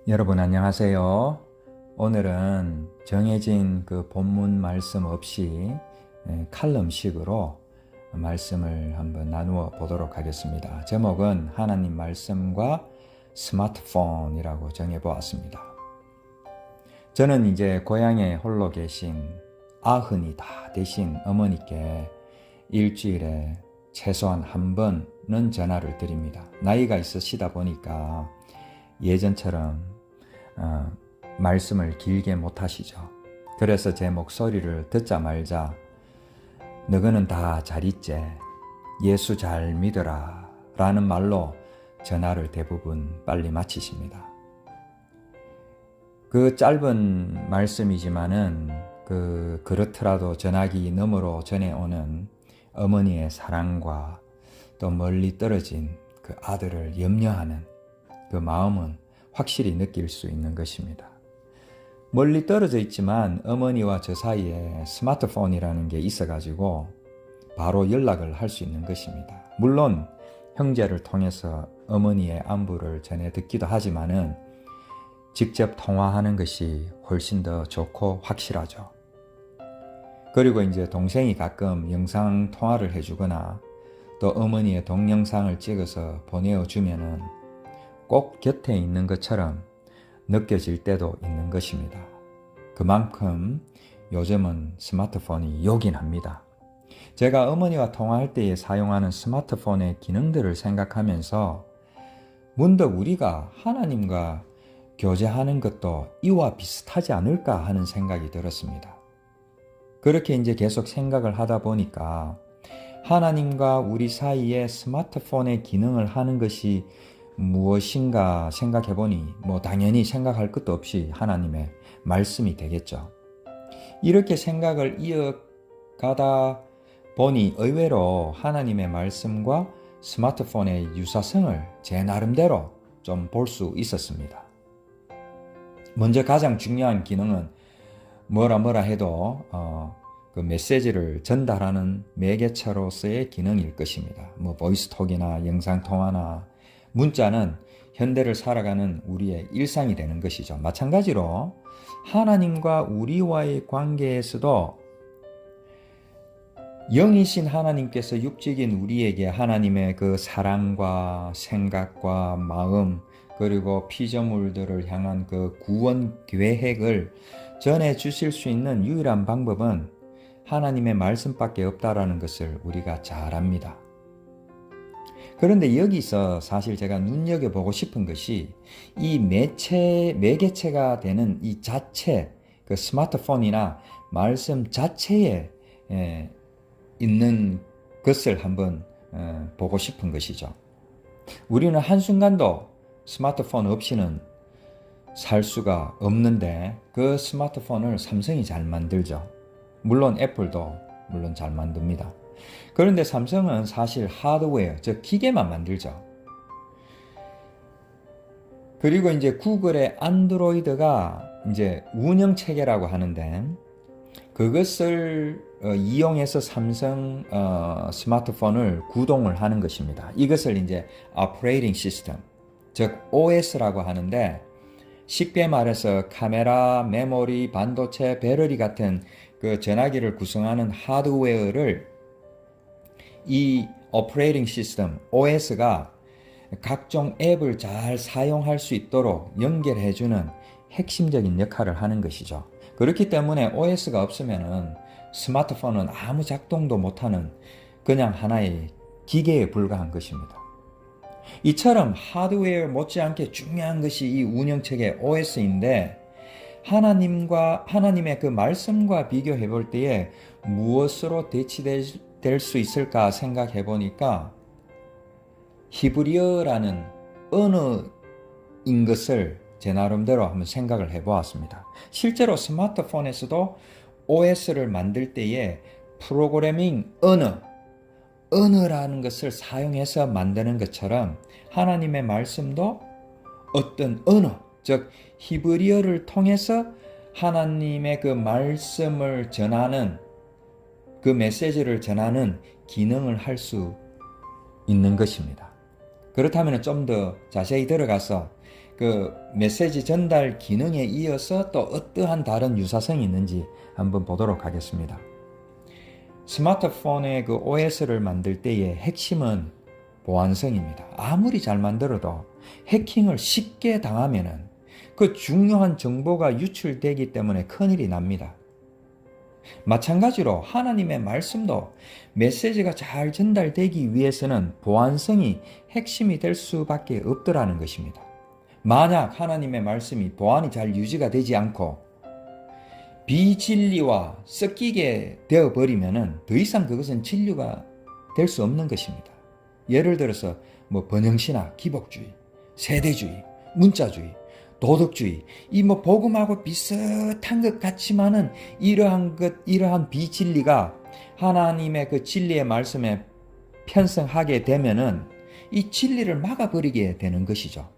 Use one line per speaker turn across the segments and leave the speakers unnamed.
여러분 안녕하세요. 오늘은 정해진 그 본문 말씀 없이 칼럼식으로 말씀을 한번 나누어 보도록 하겠습니다. 제목은 하나님 말씀과 스마트폰이라고 정해 보았습니다. 저는 이제 고향에 홀로 계신 아흔이 다 되신 어머니께 일주일에 최소한 한 번은 전화를 드립니다. 나이가 있으시다 보니까 예전처럼 말씀을 길게 못 하시죠. 그래서 제 목소리를 듣자 말자 너희는 다 잘 있제, 예수 잘 믿어라 라는 말로 전화를 대부분 빨리 마치십니다. 그 짧은 말씀이지만은 그렇더라도 전화기 너머로 전해오는 어머니의 사랑과 또 멀리 떨어진 그 아들을 염려하는 그 마음은 확실히 느낄 수 있는 것입니다. 멀리 떨어져 있지만 어머니와 저 사이에 스마트폰이라는 게 있어가지고 바로 연락을 할 수 있는 것입니다. 물론 형제를 통해서 어머니의 안부를 전해 듣기도 하지만은 직접 통화하는 것이 훨씬 더 좋고 확실하죠. 그리고 이제 동생이 가끔 영상 통화를 해주거나 또 어머니의 동영상을 찍어서 보내주면은 꼭 곁에 있는 것처럼 느껴질 때도 있는 것입니다. 그만큼 요즘은 스마트폰이 요긴합니다. 제가 어머니와 통화할 때에 사용하는 스마트폰의 기능들을 생각하면서 문득 우리가 하나님과 교제하는 것도 이와 비슷하지 않을까 하는 생각이 들었습니다. 그렇게 이제 계속 생각을 하다 보니까 하나님과 우리 사이에 스마트폰의 기능을 하는 것이 무엇인가 생각해보니 당연히 생각할 것도 없이 하나님의 말씀이 되겠죠. 이렇게 생각을 이어가다 보니 의외로 하나님의 말씀과 스마트폰의 유사성을 제 나름대로 좀 볼 수 있었습니다. 먼저 가장 중요한 기능은 뭐라 해도 그 메시지를 전달하는 매개체로서의 기능일 것입니다. 보이스톡이나 영상통화나 문자는 현대를 살아가는 우리의 일상이 되는 것이죠. 마찬가지로 하나님과 우리와의 관계에서도 영이신 하나님께서 육적인 우리에게 하나님의 그 사랑과 생각과 마음 그리고 피조물들을 향한 그 구원 계획을 전해 주실 수 있는 유일한 방법은 하나님의 말씀밖에 없다라는 것을 우리가 잘 압니다. 그런데 여기서 사실 제가 눈여겨보고 싶은 것이 이 매개체가 되는 이 자체, 그 스마트폰이나 말씀 자체에 있는 것을 한번 보고 싶은 것이죠. 우리는 한순간도 스마트폰 없이는 살 수가 없는데 그 스마트폰을 삼성이 잘 만들죠. 물론 애플도 물론 잘 만듭니다. 그런데 삼성은 사실 하드웨어, 즉 기계만 만들죠. 그리고 이제 구글의 안드로이드가 이제 운영체계라고 하는데 그것을 이용해서 삼성 스마트폰을 구동을 하는 것입니다. 이것을 이제 Operating System, 즉 OS라고 하는데 쉽게 말해서 카메라, 메모리, 반도체, 배터리 같은 그 전화기를 구성하는 하드웨어를 이 오퍼레이팅 시스템 OS가 각종 앱을 잘 사용할 수 있도록 연결해주는 핵심적인 역할을 하는 것이죠. 그렇기 때문에 OS가 없으면 스마트폰은 아무 작동도 못하는 그냥 하나의 기계에 불과한 것입니다. 이처럼 하드웨어 못지않게 중요한 것이 이 운영체계 OS인데 하나님의 그 말씀과 비교해 볼 때에 무엇으로 대치될 수 있을까 생각해 보니까 히브리어라는 언어인 것을 제 나름대로 한번 생각을 해 보았습니다. 실제로 스마트폰에서도 OS를 만들 때에 프로그래밍 언어라는 것을 사용해서 만드는 것처럼 하나님의 말씀도 어떤 언어, 즉 히브리어를 통해서 하나님의 그 말씀을 전하는 그 메시지를 전하는 기능을 할 수 있는 것입니다. 그렇다면 좀 더 자세히 들어가서 그 메시지 전달 기능에 이어서 또 어떠한 다른 유사성이 있는지 한번 보도록 하겠습니다. 스마트폰의 그 OS를 만들 때의 핵심은 보안성입니다. 아무리 잘 만들어도 해킹을 쉽게 당하면은 그 중요한 정보가 유출되기 때문에 큰일이 납니다. 마찬가지로 하나님의 말씀도 메시지가 잘 전달되기 위해서는 보안성이 핵심이 될 수밖에 없더라는 것입니다. 만약 하나님의 말씀이 보안이 잘 유지가 되지 않고 비진리와 섞이게 되어버리면 더 이상 그것은 진리가 될 수 없는 것입니다. 예를 들어서 번영신학, 기복주의, 세대주의, 문자주의, 도덕주의, 이 복음하고 비슷한 것 같지만은 이러한 비진리가 하나님의 그 진리의 말씀에 편성하게 되면은 이 진리를 막아버리게 되는 것이죠.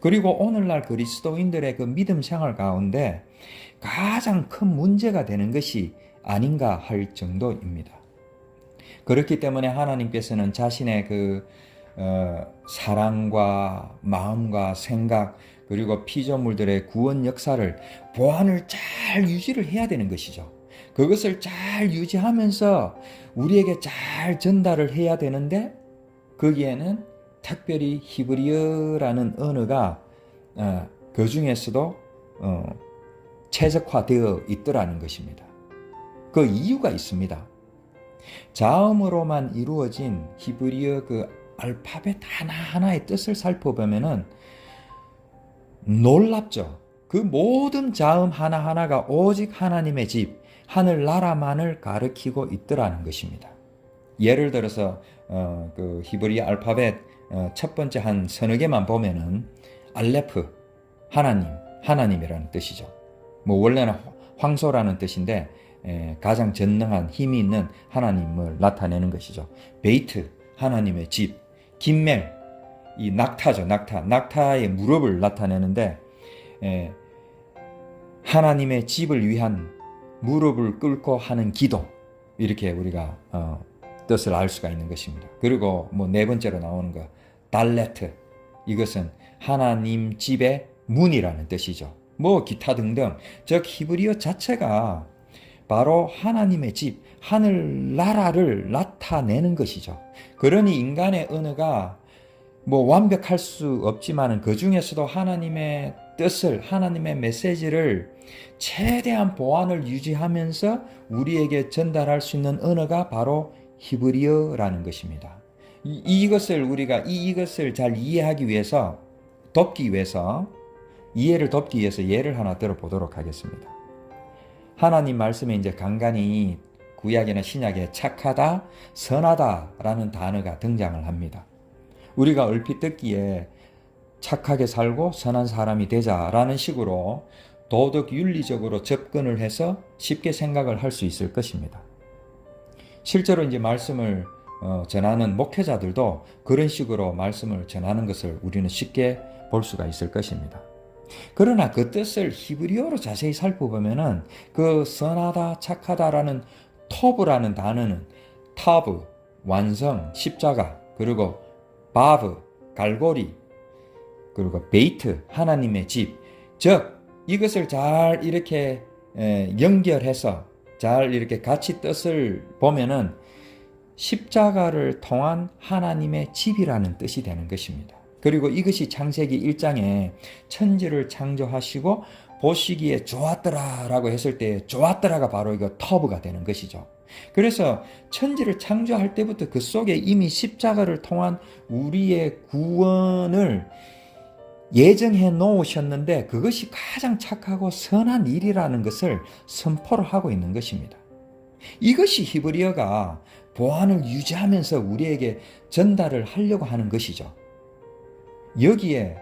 그리고 오늘날 그리스도인들의 그 믿음 생활 가운데 가장 큰 문제가 되는 것이 아닌가 할 정도입니다. 그렇기 때문에 하나님께서는 자신의 그 사랑과 마음과 생각 그리고 피조물들의 구원 역사를 보안을 잘 유지를 해야 되는 것이죠. 그것을 잘 유지하면서 우리에게 잘 전달을 해야 되는데 거기에는 특별히 히브리어라는 언어가 그 중에서도 최적화되어 있더라는 것입니다. 그 이유가 있습니다. 자음으로만 이루어진 히브리어 그 알파벳 하나하나의 뜻을 살펴보면은 놀랍죠. 그 모든 자음 하나하나가 오직 하나님의 집, 하늘나라만을 가리키고 있더라는 것입니다. 예를 들어서 그 히브리어 알파벳 첫 번째 한 서너 개만 보면은 알레프, 하나님이라는 뜻이죠. 원래는 황소라는 뜻인데 가장 전능한 힘이 있는 하나님을 나타내는 것이죠. 베이트, 하나님의 집, 김멜, 이 낙타죠. 낙타의 무릎을 나타내는데 하나님의 집을 위한 무릎을 꿇고 하는 기도, 이렇게 우리가 뜻을 알 수가 있는 것입니다. 그리고 네 번째로 나오는 거 달레트, 이것은 하나님 집의 문이라는 뜻이죠. 기타 등등, 즉 히브리어 자체가 바로 하나님의 집, 하늘나라를 나타내는 것이죠. 그러니 인간의 언어가 완벽할 수 없지만 그 중에서도 하나님의 뜻을, 하나님의 메시지를 최대한 보안을 유지하면서 우리에게 전달할 수 있는 언어가 바로 히브리어라는 것입니다. 이것을 잘 이해하기 위해서, 이해를 돕기 위해서 예를 하나 들어보도록 하겠습니다. 하나님 말씀에 이제 간간히 구약이나 신약에 착하다, 선하다라는 단어가 등장을 합니다. 우리가 얼핏 듣기에 착하게 살고 선한 사람이 되자라는 식으로 도덕 윤리적으로 접근을 해서 쉽게 생각을 할 수 있을 것입니다. 실제로 이제 말씀을 전하는 목회자들도 그런 식으로 말씀을 전하는 것을 우리는 쉽게 볼 수가 있을 것입니다. 그러나 그 뜻을 히브리어로 자세히 살펴보면은 그 선하다, 착하다라는 토브라는 단어는 타브, 완성, 십자가, 그리고 바브, 갈고리, 그리고 베이트, 하나님의 집, 즉 이것을 잘 이렇게 연결해서 잘 이렇게 같이 뜻을 보면은 십자가를 통한 하나님의 집이라는 뜻이 되는 것입니다. 그리고 이것이 창세기 1장에 천지를 창조하시고 보시기에 좋았더라라고 했을 때 좋았더라가 바로 이거 터브가 되는 것이죠. 그래서 천지를 창조할 때부터 그 속에 이미 십자가를 통한 우리의 구원을 예정해 놓으셨는데 그것이 가장 착하고 선한 일이라는 것을 선포를 하고 있는 것입니다. 이것이 히브리어가 보안을 유지하면서 우리에게 전달을 하려고 하는 것이죠. 여기에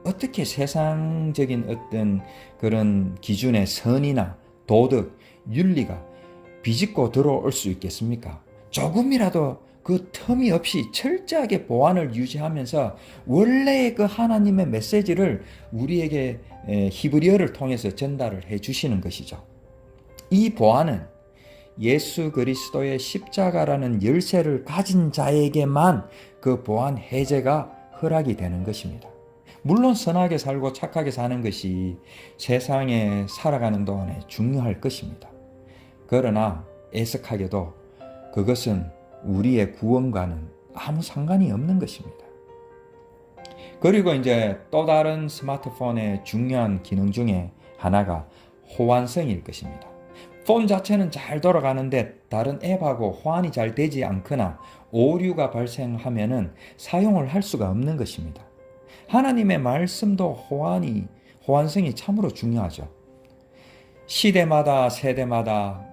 어떻게 세상적인 어떤 그런 기준의 선이나 도덕, 윤리가 비집고 들어올 수 있겠습니까? 조금이라도 그 틈이 없이 철저하게 보안을 유지하면서 원래의 그 하나님의 메시지를 우리에게 히브리어를 통해서 전달을 해 주시는 것이죠. 이 보안은 예수 그리스도의 십자가라는 열쇠를 가진 자에게만 그 보안 해제가 허락이 되는 것입니다. 물론 선하게 살고 착하게 사는 것이 세상에 살아가는 동안에 중요할 것입니다. 그러나 애석하게도 그것은 우리의 구원과는 아무 상관이 없는 것입니다. 그리고 이제 또 다른 스마트폰의 중요한 기능 중에 하나가 호환성일 것입니다. 폰 자체는 잘 돌아가는데 다른 앱하고 호환이 잘 되지 않거나 오류가 발생하면은 사용을 할 수가 없는 것입니다. 하나님의 말씀도 호환성이 참으로 중요하죠. 시대마다 세대마다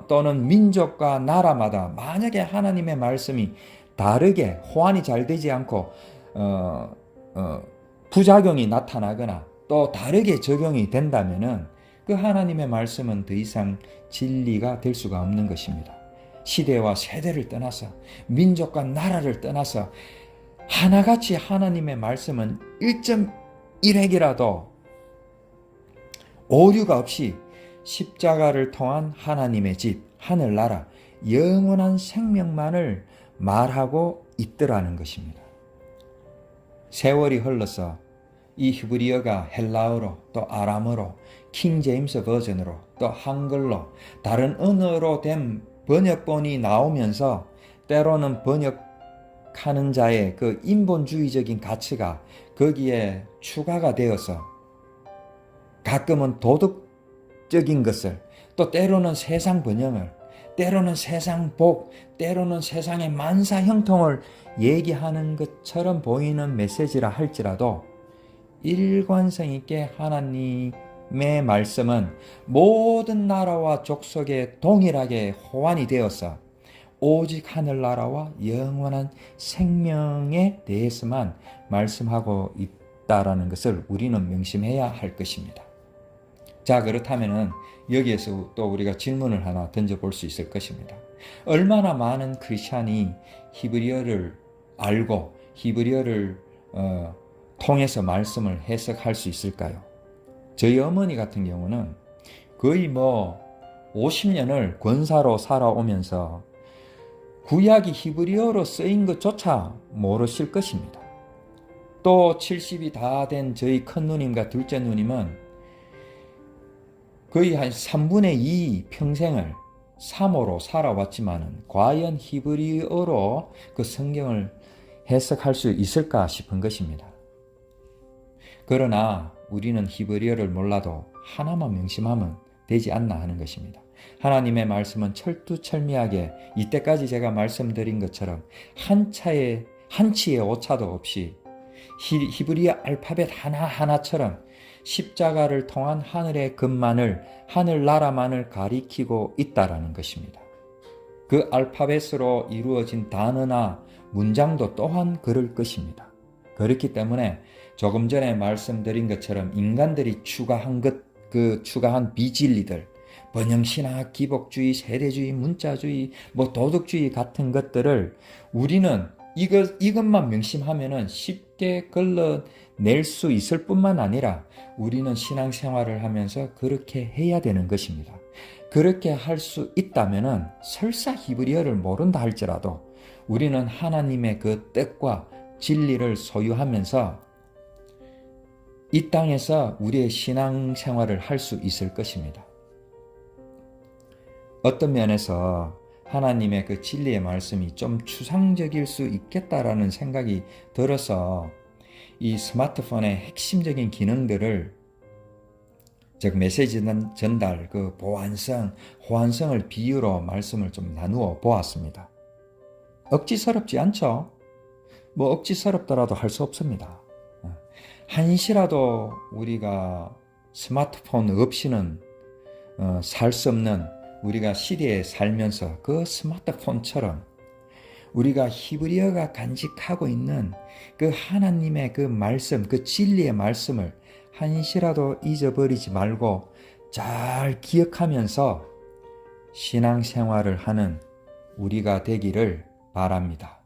또는 민족과 나라마다 만약에 하나님의 말씀이 다르게 호환이 잘 되지 않고 부작용이 나타나거나 또 다르게 적용이 된다면은 그 하나님의 말씀은 더 이상 진리가 될 수가 없는 것입니다. 시대와 세대를 떠나서 민족과 나라를 떠나서 하나같이 하나님의 말씀은 1.1핵이라도 오류가 없이 십자가를 통한 하나님의 집, 하늘나라, 영원한 생명만을 말하고 있더라는 것입니다. 세월이 흘러서 이 히브리어가 헬라어로 또 아람어로 킹제임스 버전으로 또 한글로 다른 언어로 된 번역본이 나오면서 때로는 번역하는 자의 그 인본주의적인 가치가 거기에 추가가 되어서 가끔은 도덕적인 것을 또 때로는 세상 번영을 때로는 세상 복 때로는 세상의 만사 형통을 얘기하는 것처럼 보이는 메시지라 할지라도 일관성 있게 하나님의 말씀은 모든 나라와 족속에 동일하게 호환이 되어서 오직 하늘나라와 영원한 생명에 대해서만 말씀하고 있다라는 것을 우리는 명심해야 할 것입니다. 자, 그렇다면은 여기에서 또 우리가 질문을 하나 던져볼 수 있을 것입니다. 얼마나 많은 크리스찬이 히브리어를 알고 히브리어를 통해서 말씀을 해석할 수 있을까요? 저희 어머니 같은 경우는 거의 50년을 권사로 살아오면서 구약이 히브리어로 쓰인 것조차 모르실 것입니다. 또 70이 다 된 저희 큰 누님과 둘째 누님은 거의 한 3분의 2 평생을 사모로 살아왔지만은 과연 히브리어로 그 성경을 해석할 수 있을까 싶은 것입니다. 그러나 우리는 히브리어를 몰라도 하나만 명심하면 되지 않나 하는 것입니다. 하나님의 말씀은 철두철미하게 이때까지 제가 말씀드린 것처럼 한 치의 오차도 없이 히브리어 알파벳 하나하나처럼 십자가를 통한 하늘의 것만을 하늘나라만을 가리키고 있다라는 것입니다. 그 알파벳으로 이루어진 단어나 문장도 또한 그럴 것입니다. 그렇기 때문에 조금 전에 말씀드린 것처럼 인간들이 추가한 비진리들, 번영신학, 기복주의, 세대주의, 문자주의, 도덕주의 같은 것들을 우리는 이것만 명심하면은 쉽게 걸러낼 수 있을 뿐만 아니라 우리는 신앙생활을 하면서 그렇게 해야 되는 것입니다. 그렇게 할 수 있다면은 설사 히브리어를 모른다 할지라도 우리는 하나님의 그 뜻과 진리를 소유하면서 이 땅에서 우리의 신앙생활을 할 수 있을 것입니다. 어떤 면에서 하나님의 그 진리의 말씀이 좀 추상적일 수 있겠다라는 생각이 들어서 이 스마트폰의 핵심적인 기능들을 즉 메시지 전달, 그 보안성, 호환성을 비유로 말씀을 좀 나누어 보았습니다. 억지스럽지 않죠? 억지스럽더라도 할 수 없습니다. 한시라도 우리가 스마트폰 없이는 살 수 없는 우리가 시대에 살면서 그 스마트폰처럼 우리가 히브리어가 간직하고 있는 그 하나님의 그 말씀, 그 진리의 말씀을 한시라도 잊어버리지 말고 잘 기억하면서 신앙생활을 하는 우리가 되기를 바랍니다.